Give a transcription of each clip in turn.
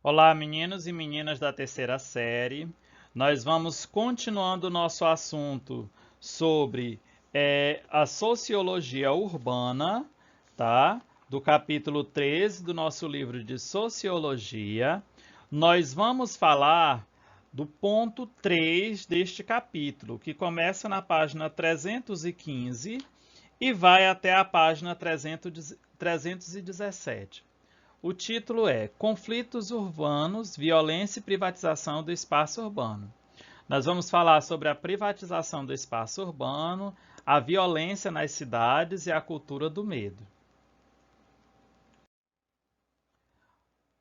Olá, meninos e meninas da terceira série. Nós vamos continuando o nosso assunto sobre a sociologia urbana, tá? Do capítulo 13 do nosso livro de Sociologia. Nós vamos falar do ponto 3 deste capítulo, que começa na página 315 e vai até a página 317. O título é Conflitos Urbanos, Violência e Privatização do Espaço Urbano. Nós vamos falar sobre a privatização do espaço urbano, a violência nas cidades e a cultura do medo.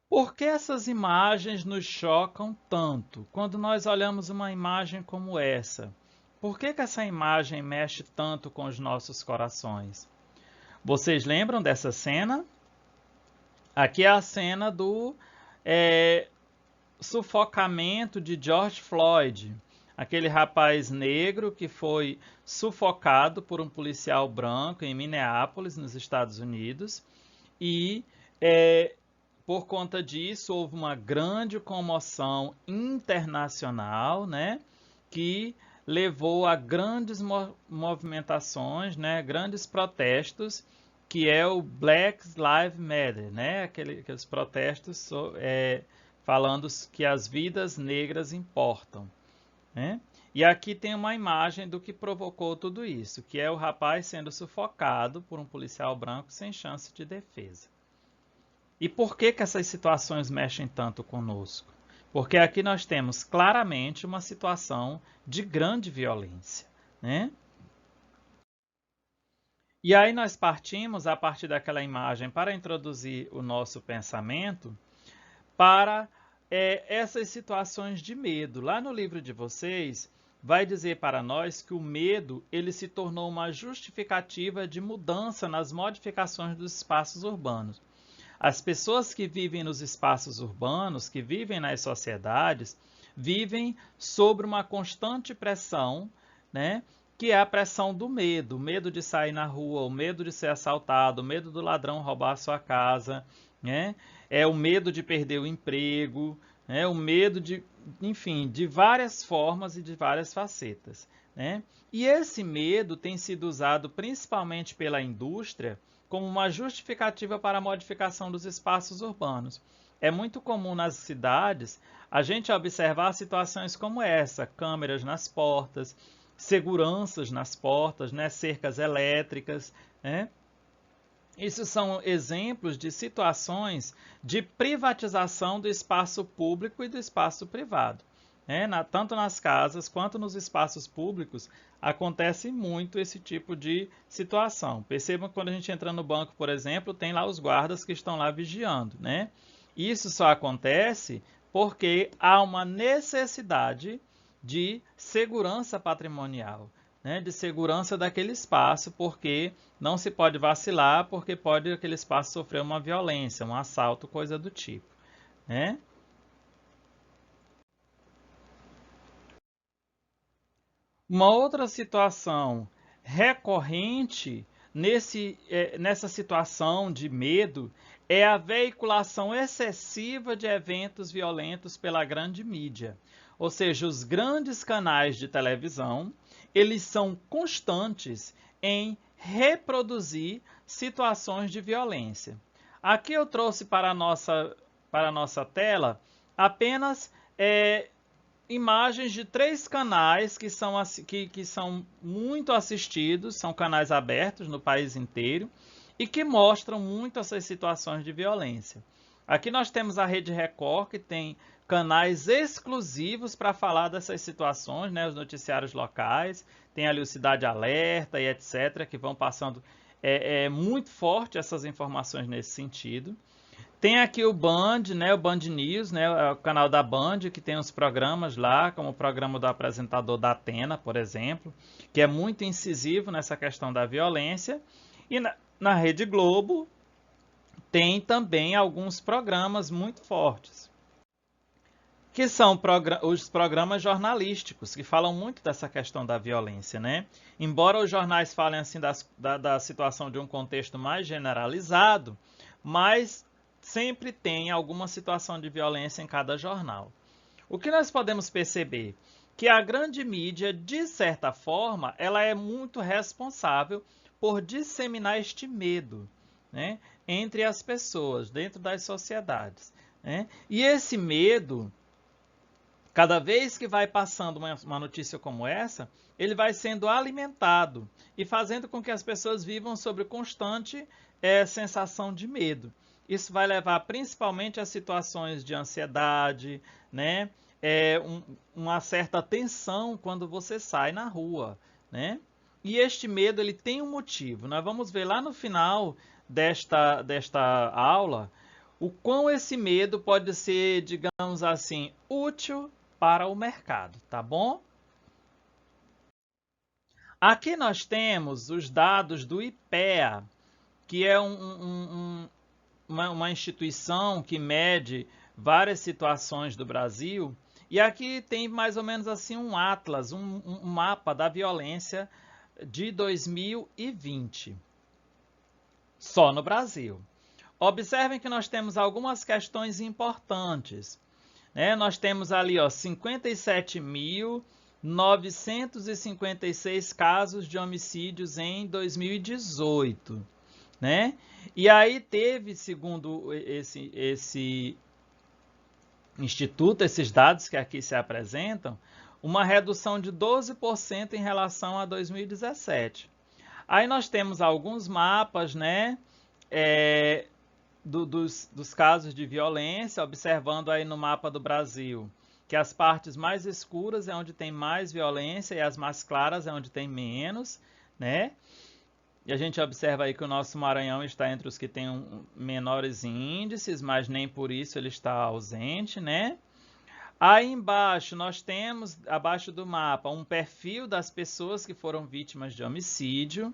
Por que essas imagens nos chocam tanto quando nós olhamos uma imagem como essa? Por que essa imagem mexe tanto com os nossos corações? Vocês lembram dessa cena? Aqui é a cena do sufocamento de George Floyd, aquele rapaz negro que foi sufocado por um policial branco em Minneapolis, nos Estados Unidos, e por conta disso houve uma grande comoção internacional, né, que levou a grandes movimentações, né, grandes protestos, que é o Black Lives Matter, né, aqueles protestos falando que as vidas negras importam, né? E aqui tem uma imagem do que provocou tudo isso, que é o rapaz sendo sufocado por um policial branco sem chance de defesa. E por que essas situações mexem tanto conosco? Porque aqui nós temos claramente uma situação de grande violência, né? E aí nós partimos, a partir daquela imagem, para introduzir o nosso pensamento, para essas situações de medo. Lá no livro de vocês, vai dizer para nós que o medo ele se tornou uma justificativa de mudança nas modificações dos espaços urbanos. As pessoas que vivem nos espaços urbanos, que vivem nas sociedades, vivem sobre uma constante pressão, né? Que é a pressão do medo, o medo de sair na rua, o medo de ser assaltado, o medo do ladrão roubar a sua casa, né? É o medo de perder o emprego, né? O medo de, enfim, de várias formas e de várias facetas, né? E esse medo tem sido usado principalmente pela indústria como uma justificativa para a modificação dos espaços urbanos. É muito comum nas cidades a gente observar situações como essa, câmeras nas portas, seguranças nas portas, né, cercas elétricas, né? Isso são exemplos de situações de privatização do espaço público e do espaço privado. Né? Tanto nas casas quanto nos espaços públicos acontece muito esse tipo de situação. Percebam que quando a gente entra no banco, por exemplo, tem lá os guardas que estão lá vigiando. Né? Isso só acontece porque há uma necessidade de segurança patrimonial, né, de segurança daquele espaço, porque não se pode vacilar, porque pode aquele espaço sofrer uma violência, um assalto, coisa do tipo, né? Uma outra situação recorrente nessa situação de medo é a veiculação excessiva de eventos violentos pela grande mídia. Ou seja, os grandes canais de televisão, eles são constantes em reproduzir situações de violência. Aqui eu trouxe para a nossa tela apenas imagens de 3 canais que são muito assistidos, são canais abertos no país inteiro e que mostram muito essas situações de violência. Aqui nós temos a Rede Record, que tem canais exclusivos para falar dessas situações, né, os noticiários locais, tem ali o Cidade Alerta e etc., que vão passando muito forte essas informações nesse sentido. Tem aqui o Band, né, o Band News, né, o canal da Band, que tem os programas lá, como o programa do apresentador da Atena, por exemplo, que é muito incisivo nessa questão da violência. E na Rede Globo tem também alguns programas muito fortes, que são os programas jornalísticos, que falam muito dessa questão da violência, né? Embora os jornais falem assim da situação de um contexto mais generalizado, mas sempre tem alguma situação de violência em cada jornal. O que nós podemos perceber? Que a grande mídia, de certa forma, ela é muito responsável por disseminar este medo, né, entre as pessoas, dentro das sociedades, né? E esse medo, cada vez que vai passando uma notícia como essa, ele vai sendo alimentado e fazendo com que as pessoas vivam sobre constante sensação de medo. Isso vai levar principalmente a situações de ansiedade, né? Uma certa tensão quando você sai na rua, né? E este medo ele tem um motivo. Nós vamos ver lá no final desta aula o quão esse medo pode ser, digamos assim, útil para o mercado, tá bom? Aqui nós temos os dados do IPEA, que é uma instituição que mede várias situações do Brasil. E aqui tem mais ou menos assim um atlas, um mapa da violência de 2020, só no Brasil. Observem que nós temos algumas questões importantes, né? Nós temos ali 57.956 casos de homicídios em 2018, né? E aí teve, segundo esse instituto, esses dados que aqui se apresentam, uma redução de 12% em relação a 2017. Aí nós temos alguns mapas, né, dos casos de violência, observando aí no mapa do Brasil, que as partes mais escuras é onde tem mais violência e as mais claras é onde tem menos, né? E a gente observa aí que o nosso Maranhão está entre os que têm menores índices, mas nem por isso ele está ausente, né? Aí embaixo nós temos, abaixo do mapa, um perfil das pessoas que foram vítimas de homicídio.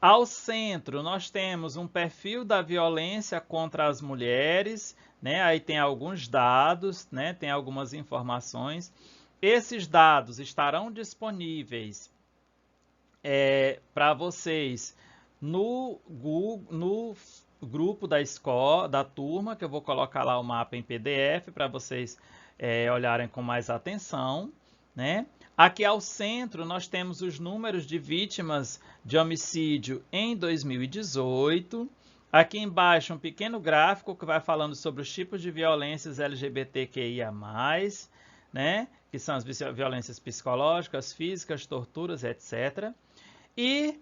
Ao centro nós temos um perfil da violência contra as mulheres, né? Aí tem alguns dados, né? Tem algumas informações. Esses dados estarão disponíveis para vocês no grupo da escola, da turma, que eu vou colocar lá o mapa em PDF para vocês olharem com mais atenção, né? Aqui ao centro nós temos os números de vítimas de homicídio em 2018. Aqui embaixo um pequeno gráfico que vai falando sobre os tipos de violências LGBTQIA+, né? Que são as violências psicológicas, físicas, torturas, etc. E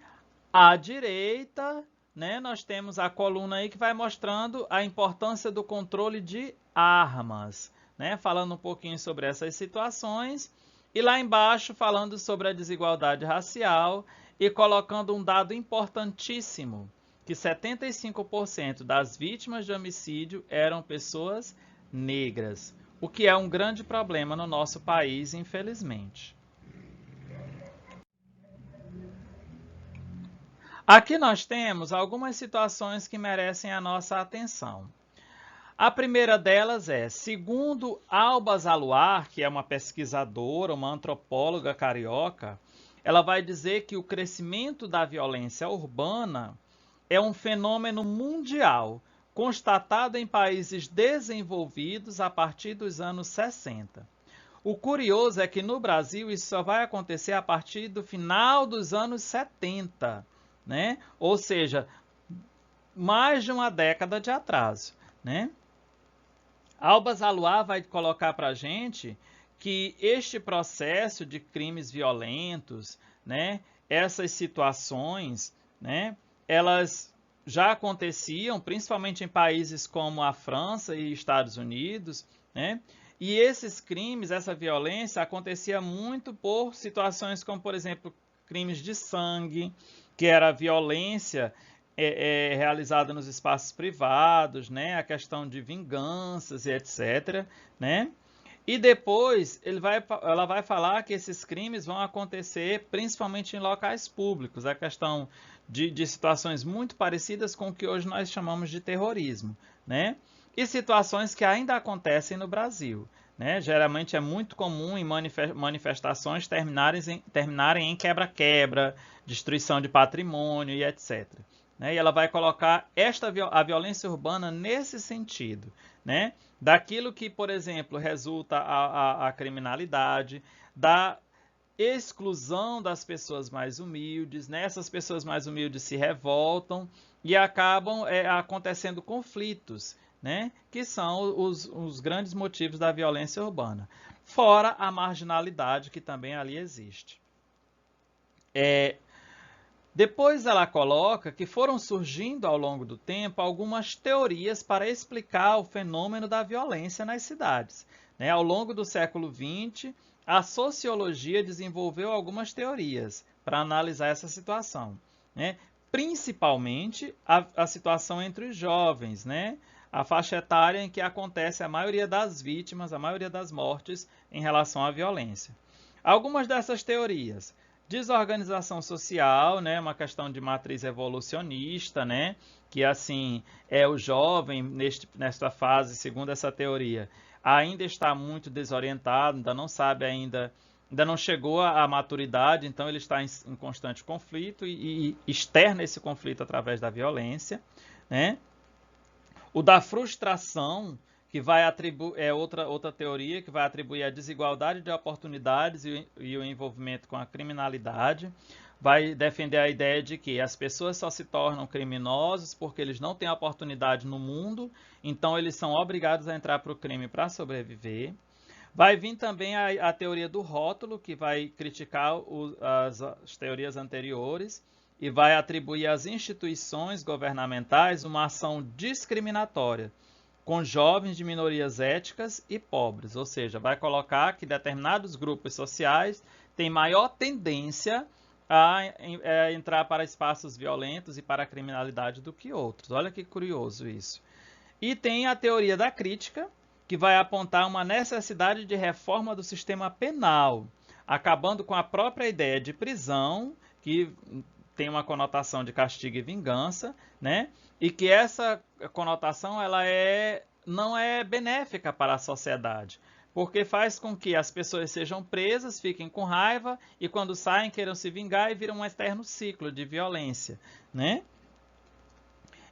à direita, né, nós temos a coluna aí que vai mostrando a importância do controle de armas, né, falando um pouquinho sobre essas situações. E lá embaixo falando sobre a desigualdade racial e colocando um dado importantíssimo, que 75% das vítimas de homicídio eram pessoas negras, o que é um grande problema no nosso país, infelizmente. Aqui nós temos algumas situações que merecem a nossa atenção. A primeira delas é, segundo Alba Zaluar, que é uma pesquisadora, uma antropóloga carioca, ela vai dizer que o crescimento da violência urbana é um fenômeno mundial, constatado em países desenvolvidos a partir dos anos 60. O curioso é que no Brasil isso só vai acontecer a partir do final dos anos 70, né? Ou seja, mais de uma década de atraso, né? Alba Zaluar vai colocar para a gente que este processo de crimes violentos, né, essas situações, né, elas já aconteciam, principalmente em países como a França e Estados Unidos, né, e esses crimes, essa violência acontecia muito por situações como, por exemplo, crimes de sangue, que era a violência realizada nos espaços privados, né? A questão de vinganças e etc. Né? E depois ela vai falar que esses crimes vão acontecer principalmente em locais públicos, a questão de situações muito parecidas com o que hoje nós chamamos de terrorismo, né? E situações que ainda acontecem no Brasil. Né? Geralmente é muito comum em manifestações terminarem em quebra-quebra, destruição de patrimônio e etc. né? E ela vai colocar a violência urbana nesse sentido, né? Daquilo que, por exemplo, resulta a criminalidade, da exclusão das pessoas mais humildes, né? Essas pessoas mais humildes se revoltam e acabam acontecendo conflitos, né? Que são os grandes motivos da violência urbana. Fora a marginalidade que também ali existe. Depois ela coloca que foram surgindo ao longo do tempo algumas teorias para explicar o fenômeno da violência nas cidades, né? Ao longo do século XX, a sociologia desenvolveu algumas teorias para analisar essa situação, né? Principalmente a situação entre os jovens, né? A faixa etária em que acontece a maioria das vítimas, a maioria das mortes em relação à violência. Algumas dessas teorias: desorganização social, né, uma questão de matriz evolucionista, né, que assim é o jovem nesta fase, segundo essa teoria, ainda está muito desorientado, ainda não sabe ainda não chegou à maturidade, então ele está em constante conflito e externa esse conflito através da violência, né? O da frustração, que vai atribuir, outra teoria que vai atribuir a desigualdade de oportunidades e o envolvimento com a criminalidade. Vai defender a ideia de que as pessoas só se tornam criminosos porque eles não têm oportunidade no mundo, então eles são obrigados a entrar para o crime para sobreviver. Vai vir também a teoria do rótulo, que vai criticar as teorias anteriores e vai atribuir às instituições governamentais uma ação discriminatória com jovens de minorias étnicas e pobres, ou seja, vai colocar que determinados grupos sociais têm maior tendência a entrar para espaços violentos e para a criminalidade do que outros. Olha que curioso isso. E tem a teoria da crítica, que vai apontar uma necessidade de reforma do sistema penal, acabando com a própria ideia de prisão, que tem uma conotação de castigo e vingança, né? E que essa conotação não é benéfica para a sociedade, porque faz com que as pessoas sejam presas, fiquem com raiva e quando saem queiram se vingar e viram um eterno ciclo de violência, né?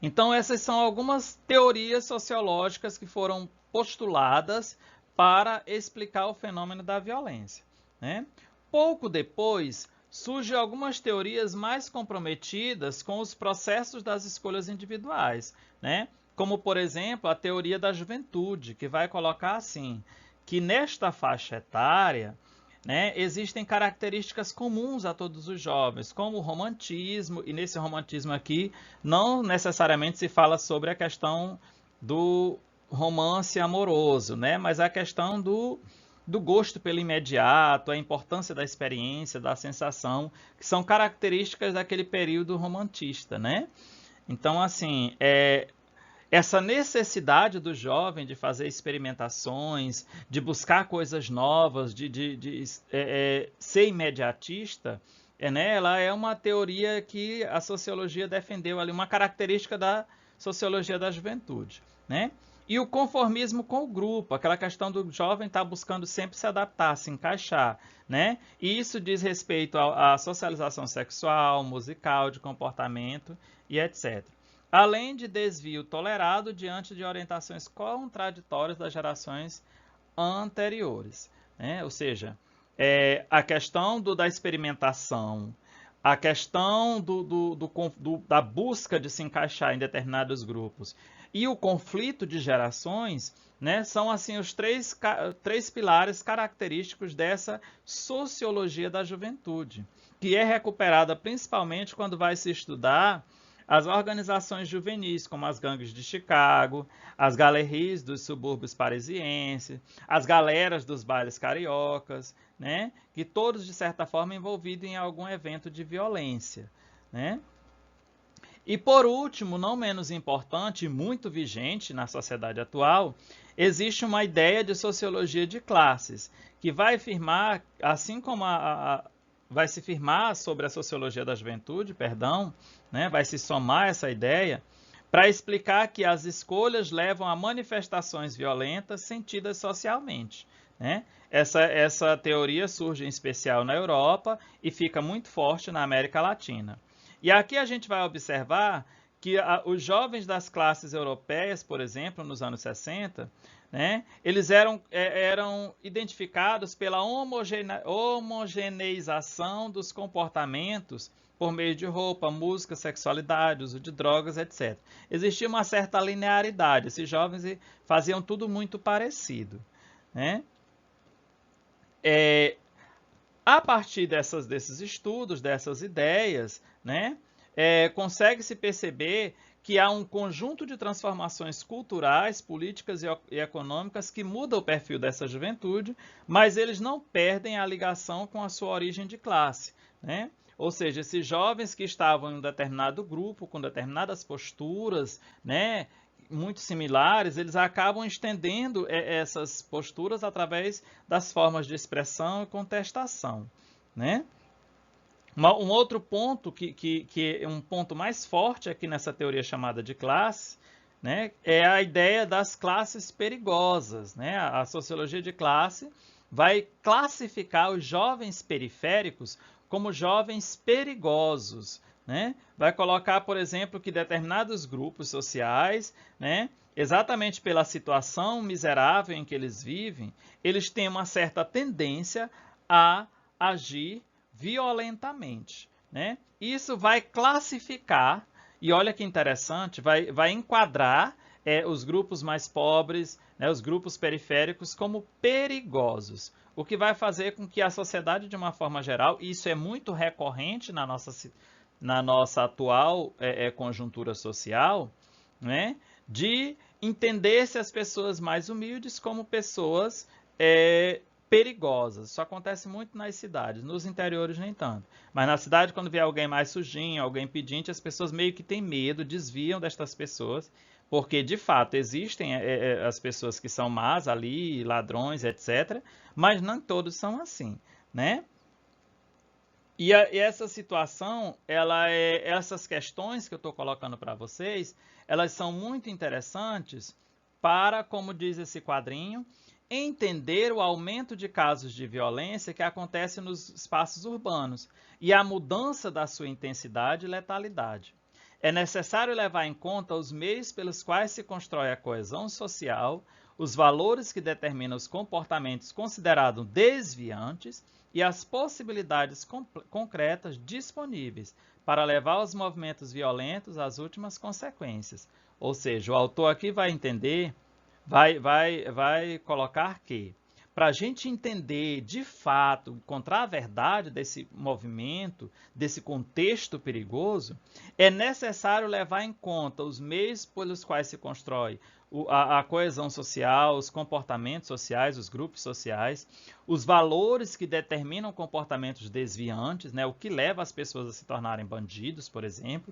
Então essas são algumas teorias sociológicas que foram postuladas para explicar o fenômeno da violência, né? Pouco depois, surgem algumas teorias mais comprometidas com os processos das escolhas individuais, né? Como, por exemplo, a teoria da juventude, que vai colocar assim, que nesta faixa etária, né, existem características comuns a todos os jovens, como o romantismo, e nesse romantismo aqui não necessariamente se fala sobre a questão do romance amoroso, né, mas a questão do gosto pelo imediato, a importância da experiência, da sensação, que são características daquele período romantista, né? Então, assim, essa necessidade do jovem de fazer experimentações, de buscar coisas novas, de ser imediatista, né? Ela é uma teoria que a sociologia defendeu ali, uma característica da sociologia da juventude, né? E o conformismo com o grupo, aquela questão do jovem estar buscando sempre se adaptar, se encaixar, né? E isso diz respeito à socialização sexual, musical, de comportamento e etc. Além de desvio tolerado diante de orientações contraditórias das gerações anteriores, né? Ou seja, a questão da experimentação, a questão da busca de se encaixar em determinados grupos e o conflito de gerações, né, são assim os três pilares característicos dessa sociologia da juventude, que é recuperada principalmente quando vai se estudar as organizações juvenis, como as gangues de Chicago, as galeries dos subúrbios parisienses, as galeras dos bailes cariocas, né, que todos, de certa forma, envolvidos em algum evento de violência, né? E por último, não menos importante e muito vigente na sociedade atual, existe uma ideia de sociologia de classes, que vai afirmar, assim como vai se firmar sobre a sociologia da juventude, perdão, né, vai se somar essa ideia, para explicar que as escolhas levam a manifestações violentas sentidas socialmente, né? Essa teoria surge em especial na Europa e fica muito forte na América Latina. E aqui a gente vai observar que os jovens das classes europeias, por exemplo, nos anos 60, né, eles eram identificados pela homogeneização dos comportamentos por meio de roupa, música, sexualidade, uso de drogas, etc. Existia uma certa linearidade, esses jovens faziam tudo muito parecido, né? A partir desses estudos, dessas ideias, né, consegue-se perceber que há um conjunto de transformações culturais, políticas e econômicas que mudam o perfil dessa juventude, mas eles não perdem a ligação com a sua origem de classe, né? Ou seja, esses jovens que estavam em um determinado grupo, com determinadas posturas, né, muito similares, eles acabam estendendo essas posturas através das formas de expressão e contestação, né? Um outro ponto que é um ponto mais forte aqui nessa teoria chamada de classe, né, é a ideia das classes perigosas, né? A sociologia de classe vai classificar os jovens periféricos como jovens perigosos, né? Vai colocar, por exemplo, que determinados grupos sociais, né, exatamente pela situação miserável em que eles vivem, eles têm uma certa tendência a agir violentamente, né? Isso vai classificar, e olha que interessante, vai enquadrar os grupos mais pobres, né, os grupos periféricos, como perigosos, o que vai fazer com que a sociedade, de uma forma geral, e isso é muito recorrente na nossa atual conjuntura social, né, de entender-se as pessoas mais humildes como pessoas perigosas. Isso acontece muito nas cidades, nos interiores nem tanto. Mas na cidade, quando vê alguém mais sujinho, alguém pedinte, as pessoas meio que têm medo, desviam destas pessoas, porque de fato existem as pessoas que são más ali, ladrões, etc. Mas não todos são assim, né? E essa situação, essas questões que eu estou colocando para vocês, elas são muito interessantes para, como diz esse quadrinho, entender o aumento de casos de violência que acontece nos espaços urbanos e a mudança da sua intensidade e letalidade. É necessário levar em conta os meios pelos quais se constrói a coesão social, os valores que determinam os comportamentos considerados desviantes e as possibilidades concretas disponíveis para levar os movimentos violentos às últimas consequências. Ou seja, o autor aqui vai entender, vai colocar que, para a gente entender de fato, encontrar a verdade desse movimento, desse contexto perigoso, é necessário levar em conta os meios pelos quais se constrói a coesão social, os comportamentos sociais, os grupos sociais, os valores que determinam comportamentos desviantes, né, o que leva as pessoas a se tornarem bandidos, por exemplo,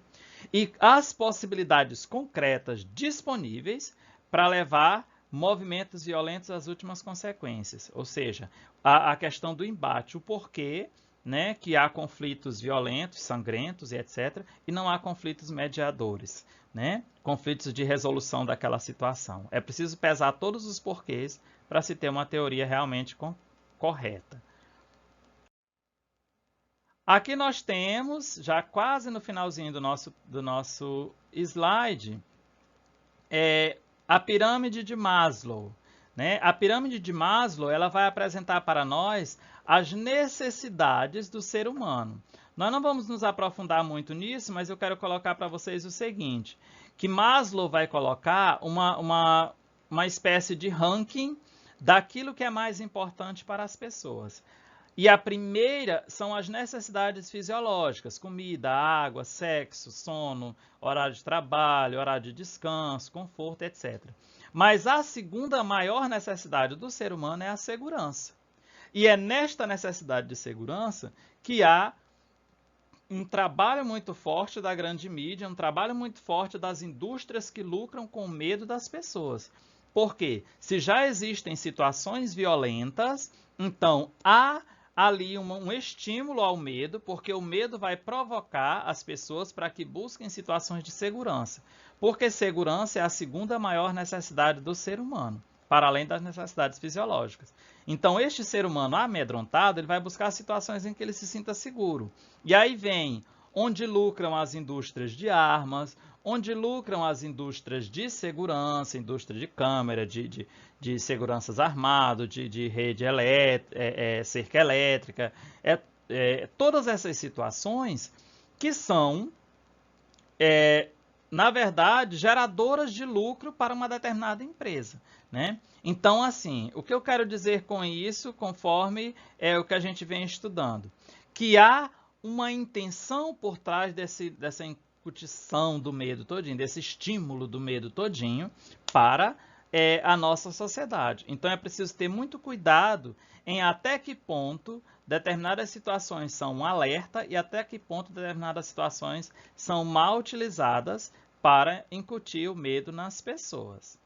e as possibilidades concretas disponíveis para levar movimentos violentos às últimas consequências, ou seja, a questão do embate, o porquê, né, que há conflitos violentos, sangrentos e etc., e não há conflitos mediadores, né, conflitos de resolução daquela situação. É preciso pesar todos os porquês para se ter uma teoria realmente correta. Aqui nós temos, já quase no finalzinho do nosso slide, a pirâmide de Maslow, né? A pirâmide de Maslow, ela vai apresentar para nós as necessidades do ser humano. Nós não vamos nos aprofundar muito nisso, mas eu quero colocar para vocês o seguinte, que Maslow vai colocar uma espécie de ranking daquilo que é mais importante para as pessoas. E a primeira são as necessidades fisiológicas, comida, água, sexo, sono, horário de trabalho, horário de descanso, conforto, etc. Mas a segunda maior necessidade do ser humano é a segurança. E é nesta necessidade de segurança que há um trabalho muito forte da grande mídia, um trabalho muito forte das indústrias que lucram com o medo das pessoas. Por quê? Se já existem situações violentas, então há ali um estímulo ao medo, porque o medo vai provocar as pessoas para que busquem situações de segurança. Porque segurança é a segunda maior necessidade do ser humano, para além das necessidades fisiológicas. Então, este ser humano amedrontado, ele vai buscar situações em que ele se sinta seguro. E aí vem onde lucram as indústrias de armas, onde lucram as indústrias de segurança, indústria de câmera, de seguranças armado, de rede cerca elétrica, todas essas situações que são, na verdade, geradoras de lucro para uma determinada empresa, né? Então, assim, o que eu quero dizer com isso, conforme o que a gente vem estudando, que há uma intenção por trás dessa incutição do medo todinho, desse estímulo do medo todinho para a nossa sociedade. Então, é preciso ter muito cuidado em até que ponto determinadas situações são um alerta e até que ponto determinadas situações são mal utilizadas para incutir o medo nas pessoas.